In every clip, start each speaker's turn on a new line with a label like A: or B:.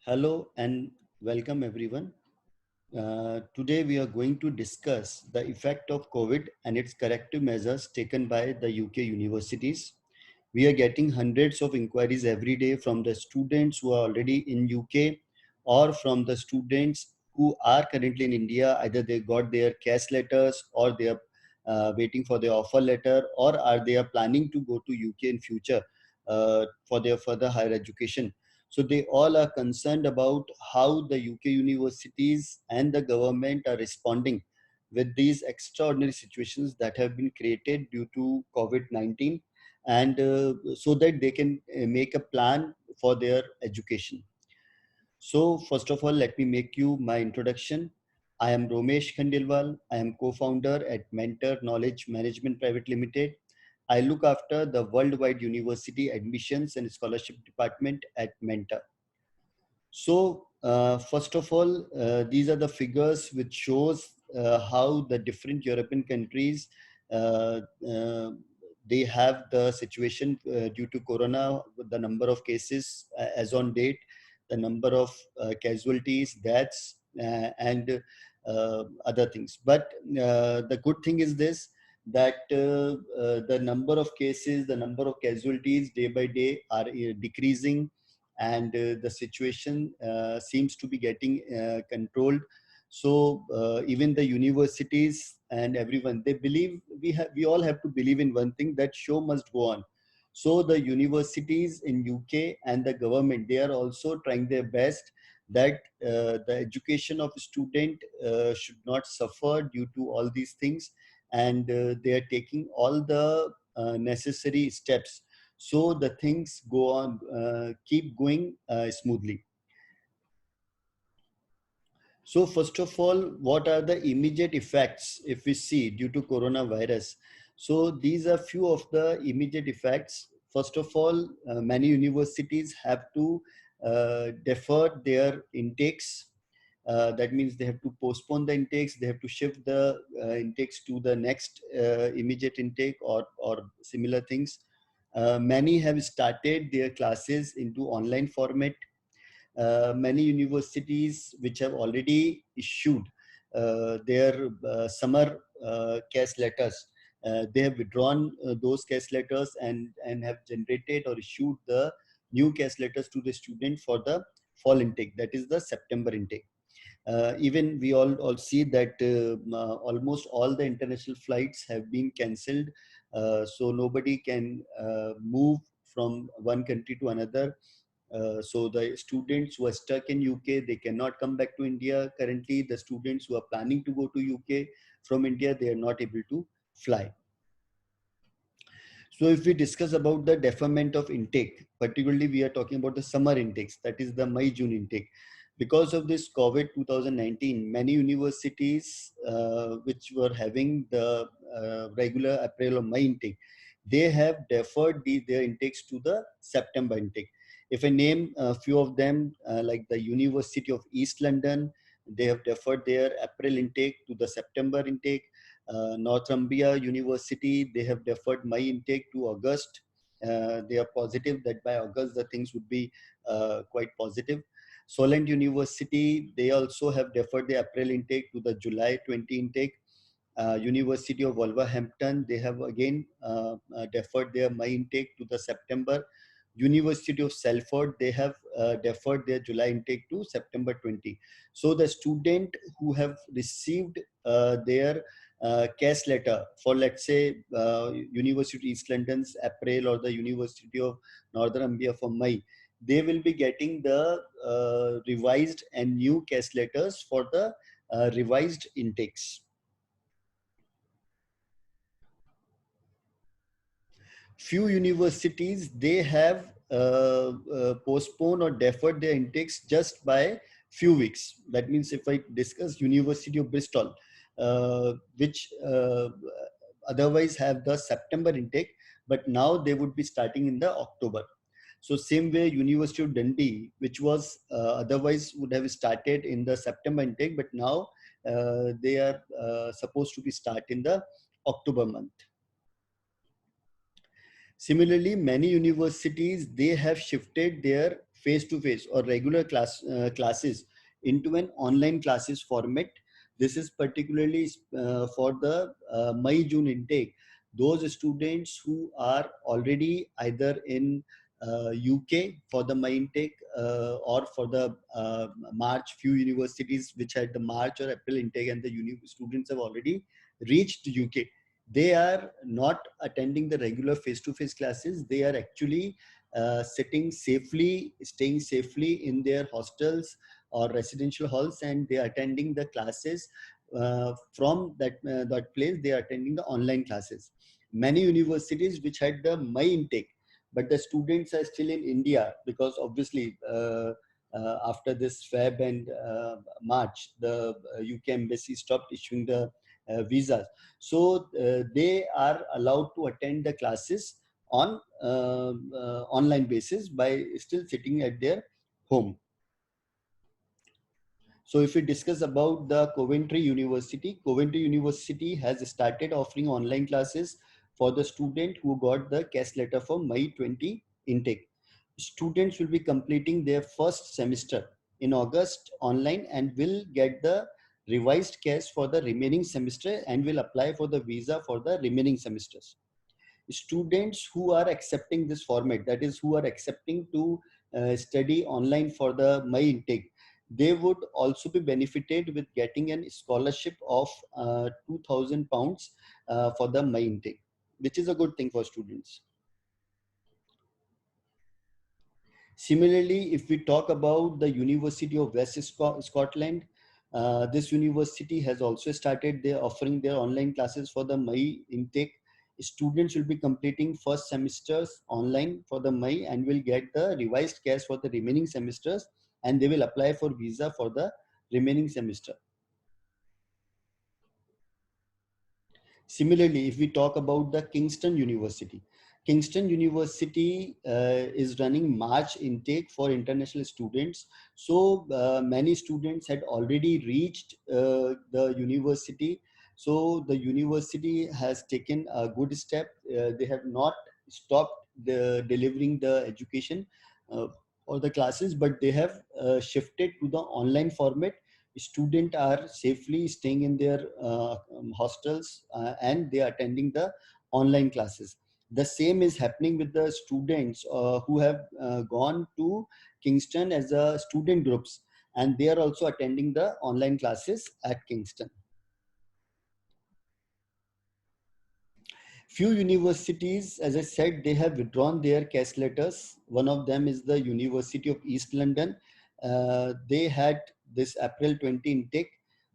A: Hello and welcome everyone. Today we are going to discuss the effect of COVID and its corrective measures taken by the UK universities. We are getting hundreds of inquiries every day from the students who are already in UK or from the students who are currently in India. Either they got their cash letters or they are waiting for their offer letter, or are they are planning to go to UK in future for their further higher education. So they all are concerned about how the UK universities and the government are responding with these extraordinary situations that have been created due to COVID-19, and so that they can make a plan for their education. So first of all, let me make you my introduction. I am Romesh Khandelwal. I am co-founder at Mentor Knowledge Management Private Limited. I look after the worldwide university admissions and scholarship department at Mentor. So, first of all, these are the figures which shows how the different European countries uh, uh, they have the situation due to Corona, the number of cases as on date, the number of casualties, deaths, and other things. But the good thing is this, that the number of cases, the number of casualties day by day are decreasing, and the situation seems to be getting controlled. So even the universities and everyone, they believe, we all have to believe in one thing, that show must go on. So the universities in UK and the government, they are also trying their best that the education of student should not suffer due to all these things, and they are taking all the necessary steps so the things go on, keep going smoothly. So first of all, what are the immediate effects if we see due to coronavirus? So these are few of the immediate effects. First of all, many universities have to defer their intakes. That means they have to postpone the intakes. They have to shift the intakes to the next immediate intake, or similar things. Many have started their classes into online format. Many universities which have already issued their summer case letters, they have withdrawn those case letters, and have generated or issued the new case letters to the student for the fall intake, that is the September intake. Even we all see that almost all the international flights have been cancelled, so nobody can move from one country to another. So the students who are stuck in UK, they cannot come back to India. Currently, the students who are planning to go to UK from India, they are not able to fly. So if we discuss about the deferment of intake, particularly we are talking about the summer intakes, that is the May-June intake. Because of this COVID 2019, many universities which were having the regular April or May intake, they have deferred their intakes to the September intake. If I name a few of them, like the University of East London, they have deferred their April intake to the September intake. Northumbria University, they have deferred my intake to August. They are positive that by August the things would be quite positive. Solent University, they also have deferred the April intake to the July 20 intake. University of Wolverhampton, they have again deferred their May intake to the September. University of Salford, they have deferred their July intake to September 20. So the student who have received their case letter for, let's say, University of East London's April, or the University of Northumbria for May, they will be getting the revised and new case letters for the revised intakes. Few universities, they have postponed or deferred their intakes just by few weeks. That means if I discuss University of Bristol, which otherwise have the September intake, but now they would be starting in the October. So same way, University of Dundee, which was otherwise would have started in the September intake, but now they are supposed to be start in the October month. Similarly, many universities, they have shifted their face-to-face or regular classes into an online classes format. This is particularly for the May-June intake. Those students who are already either in UK for the May intake or for the March, few universities which had the March or April intake, and the students have already reached UK. They are not attending the regular face-to-face classes. They are actually sitting safely, staying safely in their hostels or residential halls, and they are attending the classes from that place. They are attending the online classes. Many universities which had the May intake, but the students are still in India, because obviously after this Feb and March, the UK embassy stopped issuing the visas. So they are allowed to attend the classes on online basis by still sitting at their home. So if we discuss about the Coventry University has started offering online classes for the student who got the CAS letter for May 20 intake. Students will be completing their first semester in August online and will get the revised CAS for the remaining semester and will apply for the visa for the remaining semesters. Students who are accepting this format, that is, who are accepting to study online for the May intake, they would also be benefited with getting a scholarship of £2,000 for the May intake, which is a good thing for students. Similarly, if we talk about the University of West Scotland, this university has also started their offering their online classes for the May intake. Students will be completing first semesters online for the May and will get the revised CAS for the remaining semesters, and they will apply for visa for the remaining semester. Similarly, if we talk about the Kingston University is running March intake for international students. So many students had already reached the university. So the university has taken a good step. They have not stopped delivering the education uh, or the classes, but they have shifted to the online format. Students are safely staying in their hostels and they are attending the online classes. The same is happening with the students who have gone to Kingston as a student groups, and they are also attending the online classes at Kingston. Few universities, as I said, they have withdrawn their CAS letters. One of them is the University of East London. They had this April 20 intake,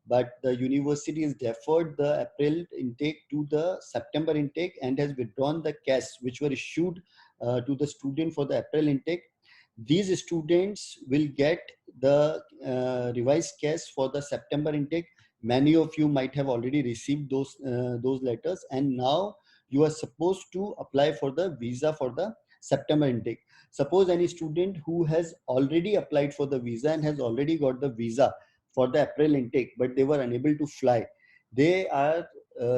A: but the university has deferred the April intake to the September intake and has withdrawn the CAS, which were issued to the student for the April intake. These students will get the revised CAS for the September intake. Many of you might have already received those letters, and now you are supposed to apply for the visa for the September intake. Suppose any student who has already applied for the visa and has already got the visa for the April intake, but they were unable to fly, they are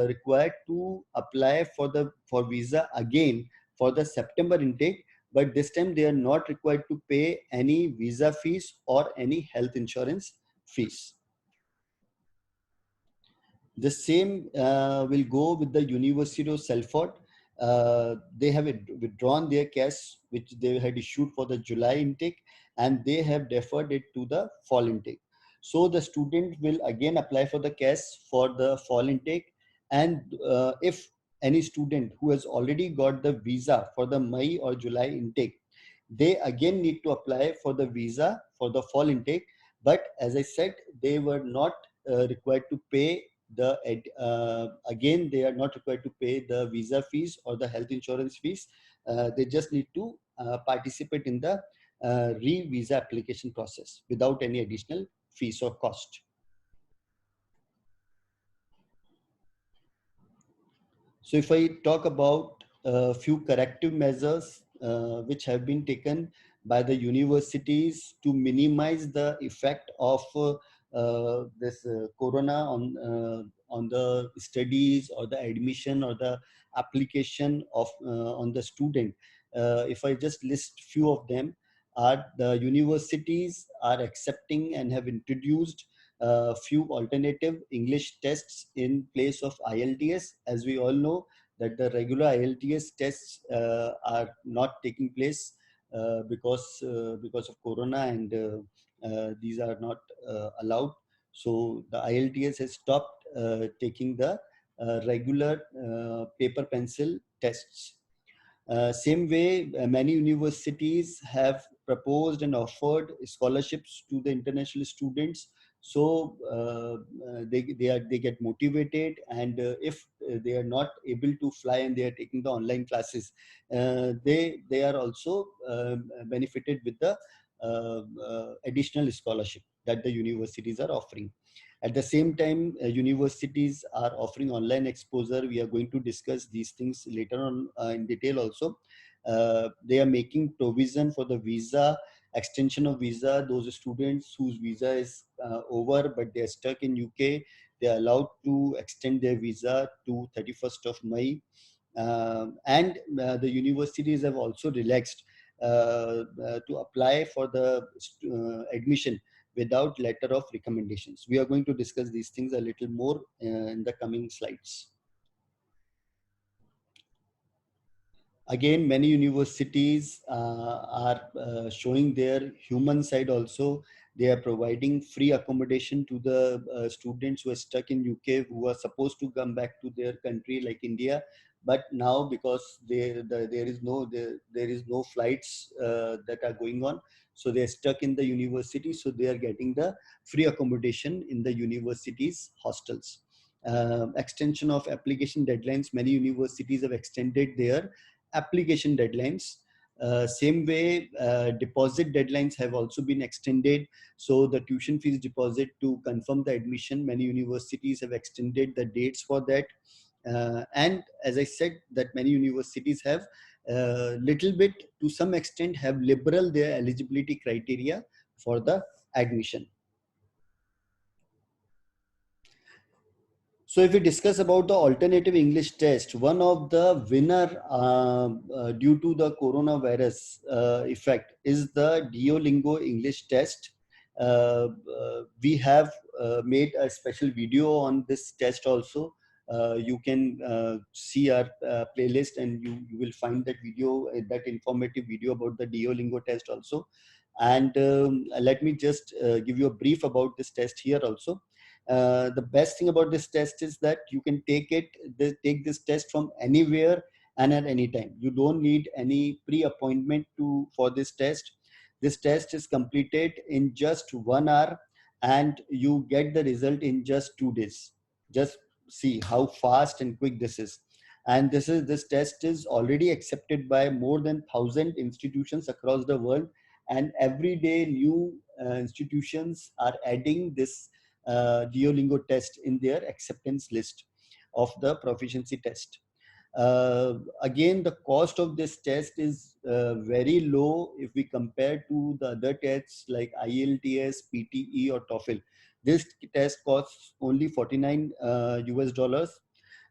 A: required to apply for visa again for the September intake, but this time they are not required to pay any visa fees or any health insurance fees. The same will go with the University of Salford. They have withdrawn their CAS, which they had issued for the July intake, and they have deferred it to the fall intake. So the student will again apply for the CAS for the fall intake. And if any student who has already got the visa for the May or July intake, they again need to apply for the visa for the fall intake. But as I said, they were not required to pay again they are not required to pay the visa fees or the health insurance fees. They just need to participate in the re-visa application process without any additional fees or cost. So if I talk about a few corrective measures which have been taken by the universities to minimize the effect of this corona on the studies or the admission or the application of on the student. If I just list few of them, are the universities are accepting and have introduced a few alternative English tests in place of IELTS. As we all know, that the regular IELTS tests are not taking place because of Corona, and these are not allowed. So the IELTS has stopped taking the regular paper pencil tests. Same way, many universities have proposed and offered scholarships to the international students. So they get motivated, and if they are not able to fly and they are taking the online classes, they are also benefited with the additional scholarship that the universities are offering. At the same time, universities are offering online exposure. We are going to discuss these things later on in detail also. They are making provision for the visa, extension of visa. Those students whose visa is over but they are stuck in UK, they are allowed to extend their visa to 31st of May. And the universities have also relaxed to apply for the admission without letter of recommendations. We are going to discuss these things a little more in the coming slides. Again, many universities are showing their human side also. They are providing free accommodation to the students who are stuck in UK, who are supposed to come back to their country like India, but now because there is no flights that are going on, so they are stuck in the university, so they are getting the free accommodation in the universities hostels. Extension of application deadlines, many universities have extended their application deadlines. Same way, deposit deadlines have also been extended. So the tuition fees deposit to confirm the admission, many universities have extended the dates for that. And as I said, that many universities have little bit, to some extent, have liberal their eligibility criteria for the admission. So if we discuss about the alternative English test, one of the winner due to the coronavirus effect is the Duolingo English test. We have made a special video on this test also. You can see our playlist, and you will find that video, that informative video about the Duolingo test also. And let me just give you a brief about this test here also. The best thing about this test is that you can take this test from anywhere and at any time. You don't need any pre-appointment to for this test. This test is completed in just 1 hour, and you get the result in just 2 days. Just see how fast and quick this is. And this test is already accepted by more than 1,000 institutions across the world, and every day new institutions are adding this Duolingo test in their acceptance list of the proficiency test. Again, the cost of this test is very low if we compare to the other tests like IELTS, PTE, or TOEFL. This test costs only 49 US dollars.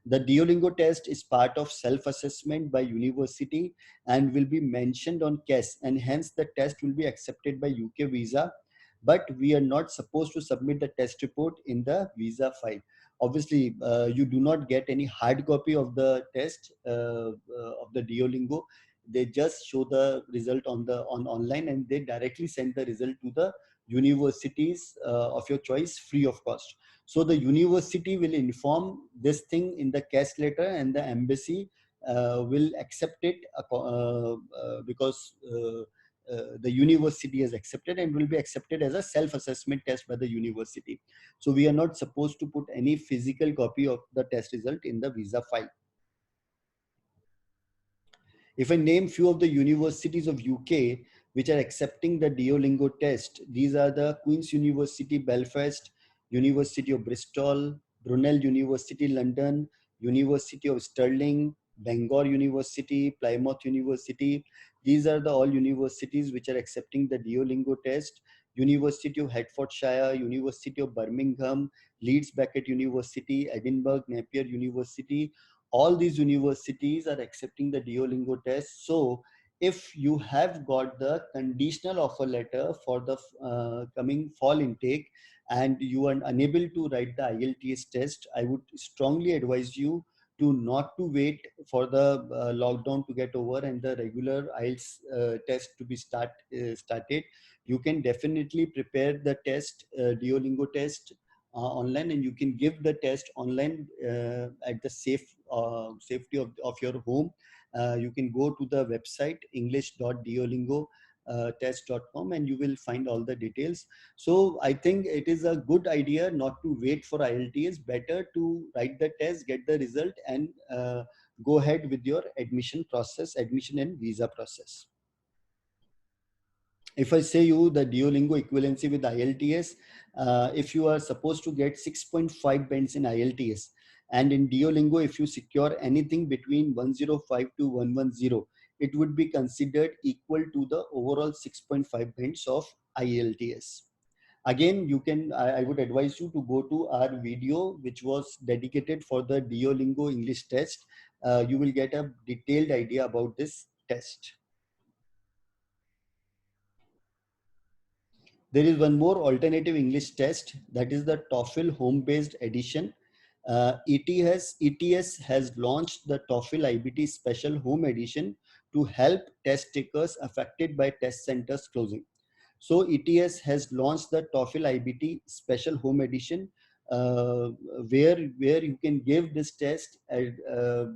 A: The Duolingo test is part of self-assessment by university and will be mentioned on CAS, and hence the test will be accepted by UK visa, but we are not supposed to submit the test report in the visa file. Obviously, you do not get any hard copy of the test of the Duolingo. They just show the result on online, and they directly send the result to the universities of your choice free of cost. So the university will inform this thing in the CAS letter, and the embassy will accept it because the university has accepted, and will be accepted as a self-assessment test by the university. So we are not supposed to put any physical copy of the test result in the visa file. If I name few of the universities of UK which are accepting the Duolingo test, these are the Queen's University Belfast, University of Bristol, Brunel University London, University of Stirling, Bangor University, Plymouth University. These are the all universities which are accepting the Duolingo test. University of Hertfordshire, University of Birmingham, Leeds Beckett University, Edinburgh Napier University. All these universities are accepting the Duolingo test. So if you have got the conditional offer letter for the coming fall intake and you are unable to write the IELTS test, I would strongly advise you to not to wait for the lockdown to get over and the regular IELTS test to be started. You can definitely prepare the test, Duolingo test online, and you can give the test online at the safety of your home. You can go to the website english.duolingo test.com and you will find all the details. So I think it is a good idea not to wait for IELTS. Better to write the test, get the result, and go ahead with your admission and visa process. If I say you the Duolingo equivalency with IELTS, if you are supposed to get 6.5 bands in IELTS, and in Duolingo, if you secure anything between 105 to 110, it would be considered equal to the overall 6.5 bands of IELTS. Again, I would advise you to go to our video, which was dedicated for the Duolingo English test. You will get a detailed idea about this test. There is one more alternative English test, that is the TOEFL home-based edition. ETS has launched the TOEFL IBT Special Home Edition to help test takers affected by test centers closing. So ETS has launched the TOEFL IBT Special Home Edition, where you can give this test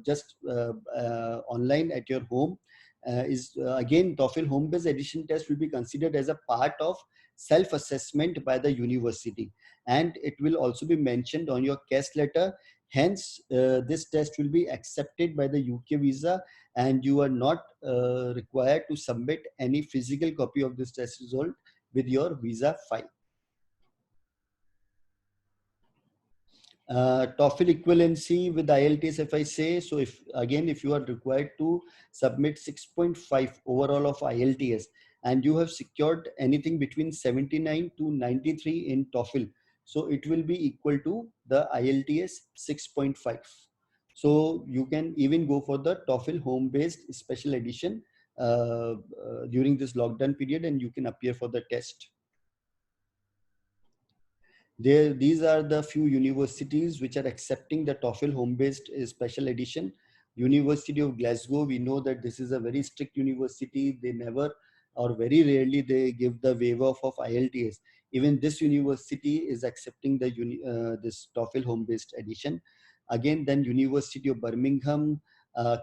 A: just online at your home. Again, TOEFL home-based edition test will be considered as a part of self-assessment by the university, and it will also be mentioned on your case letter. Hence, this test will be accepted by the UK visa, and you are not required to submit any physical copy of this test result with your visa file. TOEFL equivalency with IELTS, if I say, so if you are required to submit 6.5 overall of IELTS and you have secured anything between 79 to 93 in TOEFL, so it will be equal to the IELTS 6.5. So you can even go for the TOEFL home-based special edition during this lockdown period, and you can appear for the test. These are the few universities which are accepting the TOEFL home-based special edition. University of Glasgow, we know that this is a very strict university. They never or very rarely they give the waiver of IELTS. Even this university is accepting the this TOEFL home-based edition. Again, then University of Birmingham,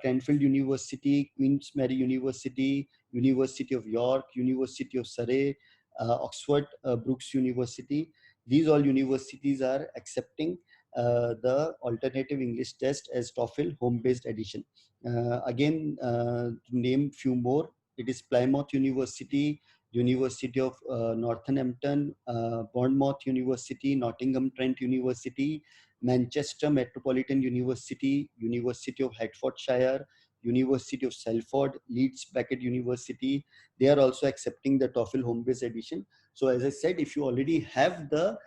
A: Cranfield University, Queen's Mary University, University of York, University of Surrey, Oxford Brookes University. These all universities are accepting the alternative English test as TOEFL home-based edition. To name few more, it is Plymouth University, University of Northampton, Bournemouth University, Nottingham Trent University, Manchester Metropolitan University, University of Hertfordshire, University of Salford, Leeds Beckett University. They are also accepting the TOEFL home-based edition. So as I said, if you already have the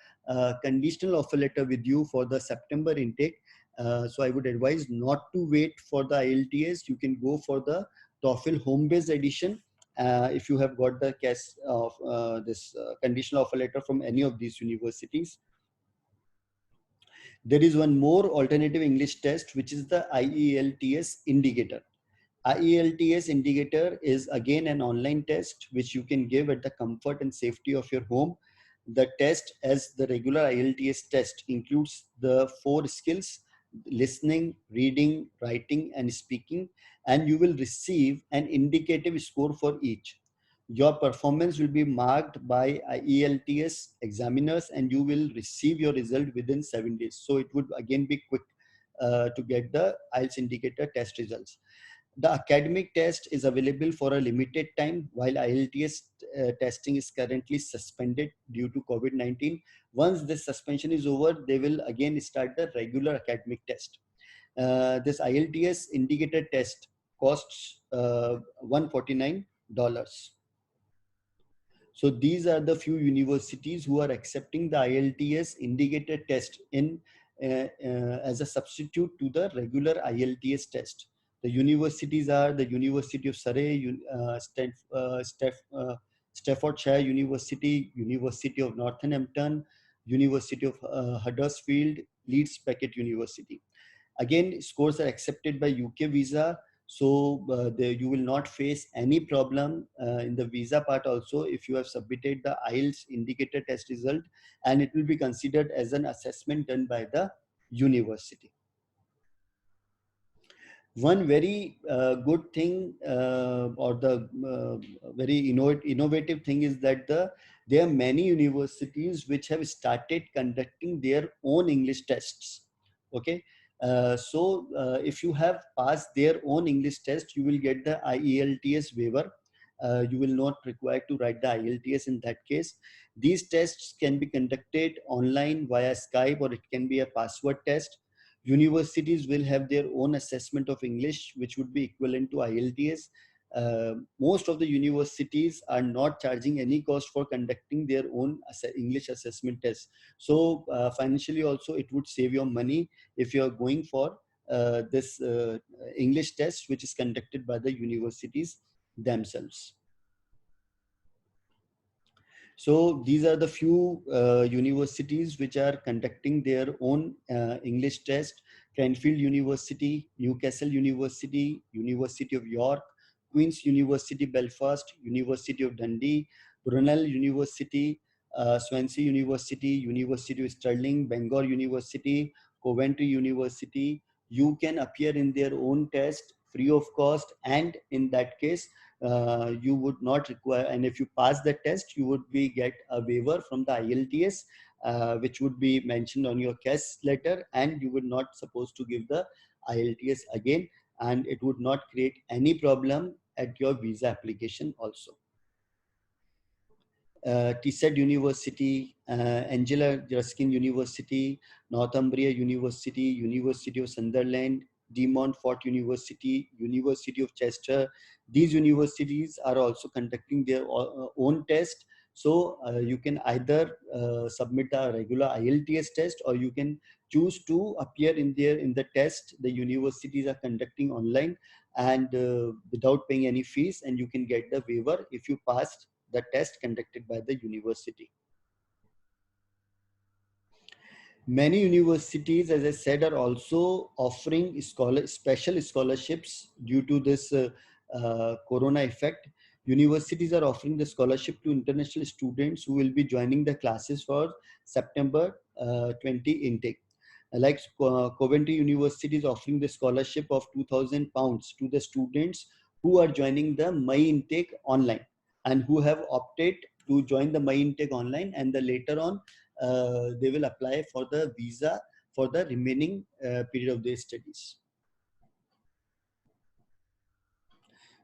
A: conditional offer letter with you for the September intake, so I would advise not to wait for the IELTS. You can go for the TOEFL home-based edition if you have got the case of this conditional offer letter from any of these universities. There is one more alternative English test, which is the IELTS indicator. IELTS indicator is again an online test which you can give at the comfort and safety of your home. The test, as the regular IELTS test, includes the 4 skills: listening, reading, writing, and speaking, and you will receive an indicative score for each. Your performance will be marked by IELTS examiners and you will receive your result within 7 days. So it would again be quick to get the IELTS indicator test results. The academic test is available for a limited time while IELTS testing is currently suspended due to COVID-19. Once this suspension is over, they will again start the regular academic test. This IELTS indicator test costs $149. So these are the few universities who are accepting the IELTS indicator test in as a substitute to the regular IELTS test. The universities are the University of Surrey, Staffordshire University, University of Northampton, University of Huddersfield, Leeds Packet University. Again, scores are accepted by UK visa, so you will not face any problem in the visa part also if you have submitted the IELTS indicator test result, and it will be considered as an assessment done by the university. One very good thing or the very innovative thing is that there are many universities which have started conducting their own English tests. Okay, if you have passed their own English test, you will get the IELTS waiver. You will not require to write the IELTS in that case. These tests can be conducted online via Skype, or it can be a password test. Universities will have their own assessment of English, which would be equivalent to IELTS. Most of the universities are not charging any cost for conducting their own English assessment tests. So financially also, it would save your money if you are going for this English test, which is conducted by the universities themselves. So these are the few universities which are conducting their own English test: Cranfield University, Newcastle University, University of York, Queen's University Belfast, University of Dundee, Brunel University, Swansea University, University of Stirling, Bangor University, Coventry University. You can appear in their own test free of cost, and in that case, you would not require, and if you pass the test, you would be get a waiver from the IELTS, which would be mentioned on your case letter, and you would not supposed to give the IELTS again, and it would not create any problem at your visa application also. TSED University, Angela Ruskin University, Northumbria University, University of Sunderland, De Montfort University, University of Chester. These universities are also conducting their own test. So you can either submit a regular IELTS test, or you can choose to appear in the test the universities are conducting online, and without paying any fees, and you can get the waiver if you passed the test conducted by the university. Many universities, as I said, are also offering special scholarships due to this corona effect. Universities are offering the scholarship to international students who will be joining the classes for September 20 intake. Like Coventry University is offering the scholarship of £2,000 to the students who are joining the My Intake online, and who have opted to join the My Intake online, and later on they will apply for the visa for the remaining period of their studies.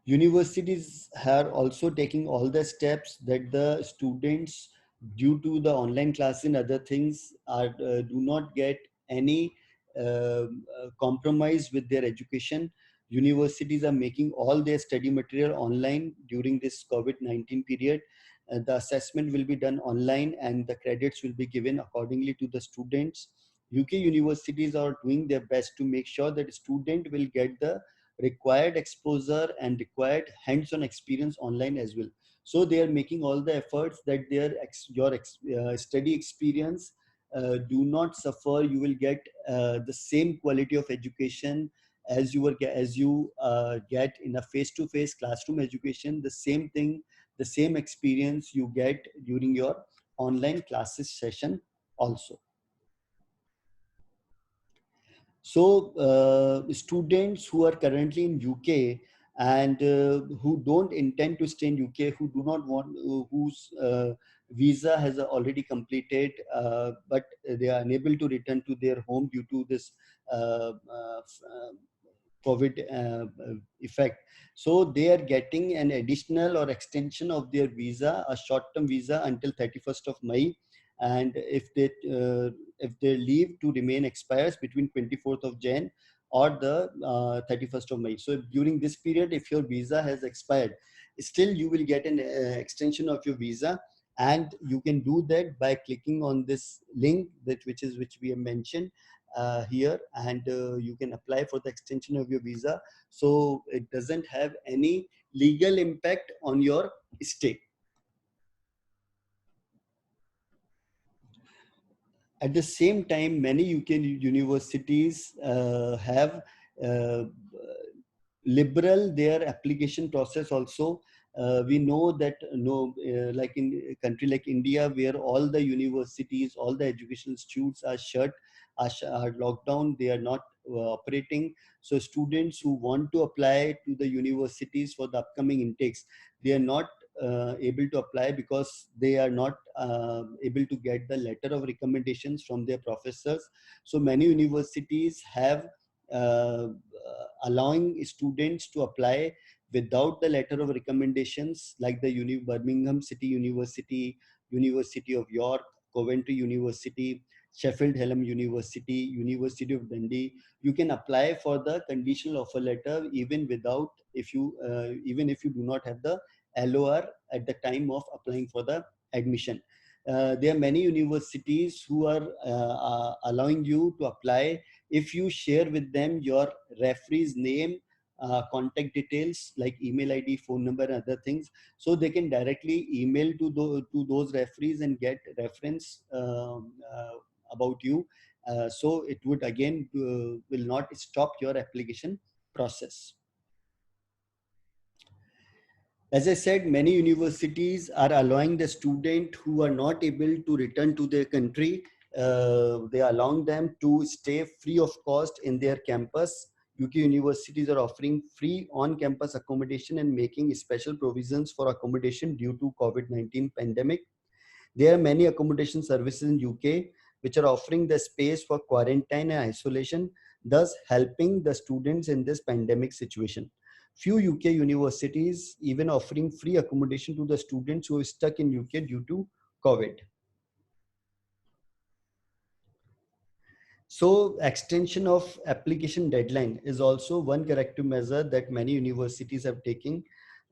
A: Universities are also taking all the steps that the students, due to the online class and other things, do not get any compromise with their education. Universities are making all their study material online during this COVID-19 period. The assessment will be done online, and the credits will be given accordingly to the students. UK universities are doing their best to make sure that student will get the required exposure and required hands-on experience online as well. So they are making all the efforts that your study experience do not suffer. You will get the same quality of education as you get in a face-to-face classroom education. The same thing, the same experience you get during your online classes session also. So students who are currently in UK and who don't intend to stay in UK, who do not want, whose visa has already completed, but they are unable to return to their home due to this COVID effect. So they are getting an additional or extension of their visa, a short-term visa until 31st of May. And if their leave to remain expires between 24th of Jan or the 31st of May. So during this period, if your visa has expired, still you will get an extension of your visa, and you can do that by clicking on this link which we have mentioned, here, and you can apply for the extension of your visa. So it doesn't have any legal impact on your stay. At the same time, many UK universities have uh, liberal their application process also. We know that no, like in a country like India, where all the universities, all the educational institutes are shut, are locked down, they are not operating. So students who want to apply to the universities for the upcoming intakes, they are not able to apply because they are not able to get the letter of recommendations from their professors. So many universities have allowing students to apply without the letter of recommendations, like the Birmingham City University, University of York, Coventry University, Sheffield Hallam University, University of Dundee. You can apply for the conditional offer letter even without, if you even if you do not have the LOR at the time of applying for the admission. There are many universities who are allowing you to apply if you share with them your referee's name, contact details like email ID, phone number, and other things, so they can directly email to those referees and get reference about you. So it would again will not stop your application process. As I said, many universities are allowing the student who are not able to return to their country, they are allowing them to stay free of cost in their campus. UK universities are offering free on-campus accommodation and making special provisions for accommodation due to COVID-19 pandemic. There are many accommodation services in UK which are offering the space for quarantine and isolation, thus helping the students in this pandemic situation. Few UK universities even offering free accommodation to the students who are stuck in UK due to COVID. So extension of application deadline is also one corrective measure that many universities have taken.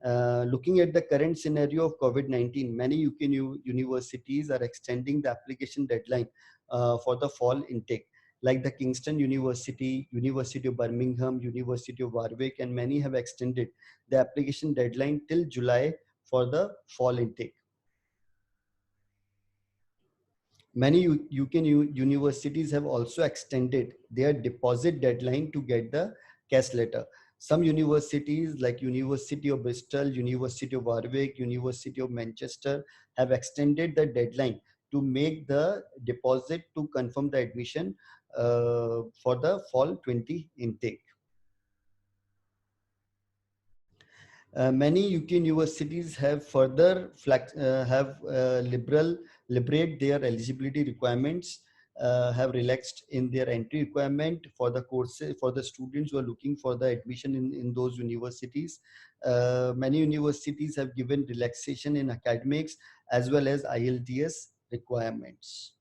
A: Looking at the current scenario of COVID-19, many UK universities are extending the application deadline for the fall intake, like the Kingston University, University of Birmingham, University of Warwick, and many have extended the application deadline till July for the fall intake. Many UK universities have also extended their deposit deadline to get the cash letter. Some universities like University of Bristol, University of Warwick, University of Manchester have extended the deadline to make the deposit to confirm the admission for the fall 20 intake. Many UK universities have further liberate their eligibility requirements, have relaxed in their entry requirement for the courses for the students who are looking for the admission in those universities. Many universities have given relaxation in academics as well as IELTS requirements.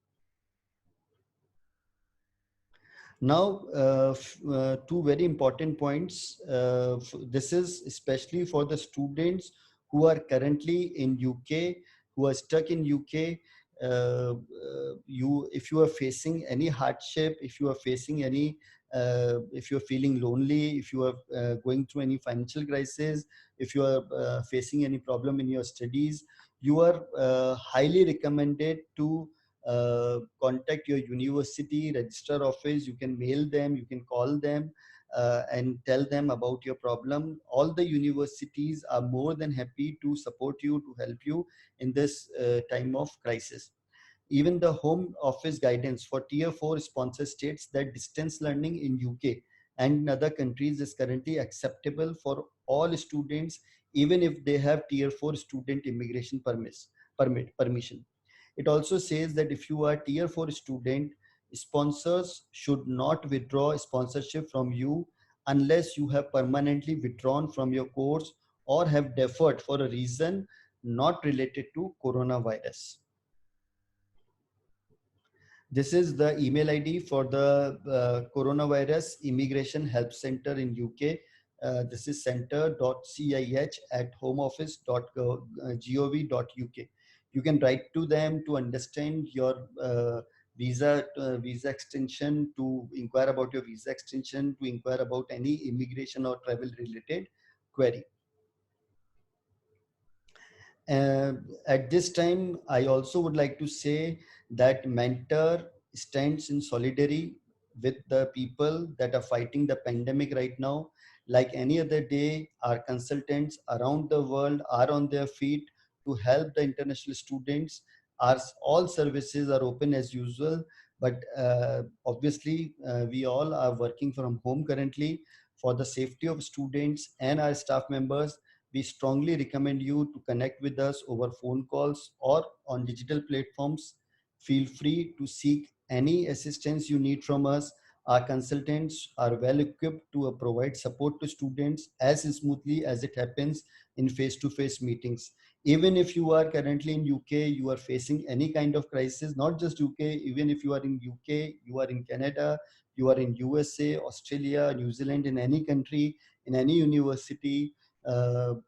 A: Now, two very important points. This is especially for the students who are currently in UK, who are stuck in UK. If you are facing any hardship, if you are facing any, if you are feeling lonely, if you are going through any financial crisis, if you are facing any problem in your studies, you are highly recommended to contact your university registrar office. You can mail them, you can call them, and tell them about your problem. All the universities are more than happy to support you, to help you in this time of crisis. Even the Home Office guidance for Tier 4 sponsor states that distance learning in UK and in other countries is currently acceptable for all students, even if they have Tier 4 student immigration permission. It also says that if you are Tier 4 student, sponsors should not withdraw sponsorship from you unless you have permanently withdrawn from your course or have deferred for a reason not related to coronavirus. This is the email ID for the coronavirus immigration help center in UK. This is center.cih@homeoffice.gov.uk. You can write to them to understand your visa extension, to inquire about your visa extension, to inquire about any immigration or travel related query. Uh, at this time, I also would like to say that Mentor stands in solidarity with the people that are fighting the pandemic right now. Like any other day, our consultants around the world are on their feet to help the international students. All services are open as usual, but obviously, we all are working from home currently. For the safety of students and our staff members, we strongly recommend you to connect with us over phone calls or on digital platforms. Feel free to seek any assistance you need from us. Our consultants are well equipped to provide support to students as smoothly as it happens in face-to-face meetings. Even if you are currently in UK, you are facing any kind of crisis, not just UK, even if you are in UK, you are in Canada, you are in USA, Australia, New Zealand, in any country, in any university,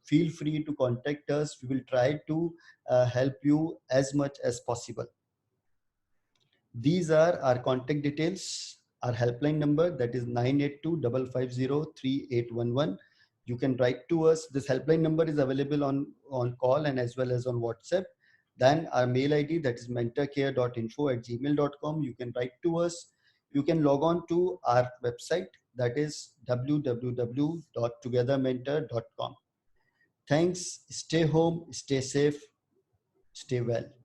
A: feel free to contact us. We will try to help you as much as possible. These are our contact details. Our helpline number, that is 982-550-3811. You can write to us. This helpline number is available on call and as well as on WhatsApp. Then our mail ID, that is mentorcare.info@gmail.com. You can write to us. You can log on to our website, that is www.togethermentor.com. Thanks. Stay home, stay safe, stay well.